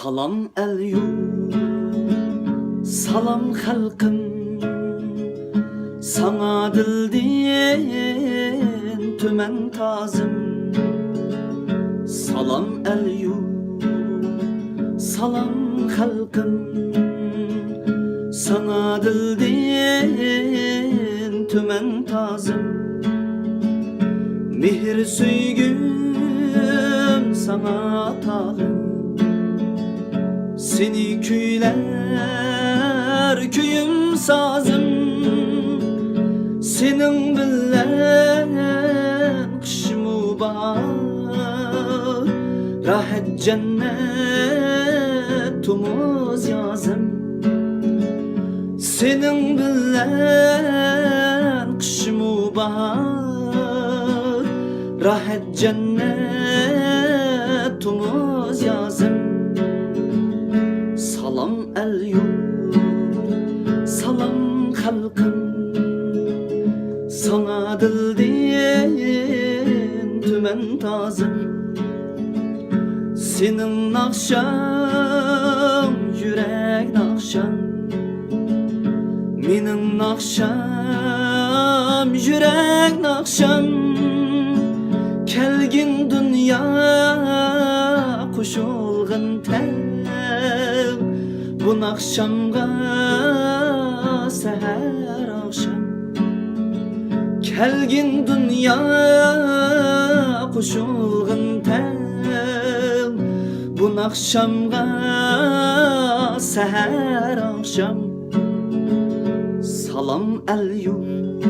Salam el-yurt, salam halkım, sana dilden tümen tazım. Salam el-yurt, salam halkım, sana dilden tümen tazım. Mihir süygüm sana tağım, seni küyler köyüm sazım. Senin bilen kışımı bahar, rahat cennetumuz yazım. Senin bilen kışımı bahar, rahat cennetumuz yazım. Salam el-yurt, salam halkım, sana dilden tümen tazım. Senin nakşam, yürek nakşam, menin nakşam, yürek nakşam. Kelgin dünya kuşulğun tel, bu nakşamga seher akşam. Kelgin dünya kuşulğun tel, bu nakşamga seher akşam. Salam el-yurt,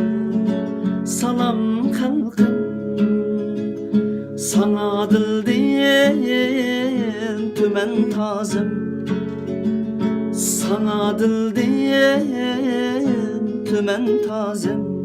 salam halkım, sana dilden tümen tazım. Sana dilden tümen tazım.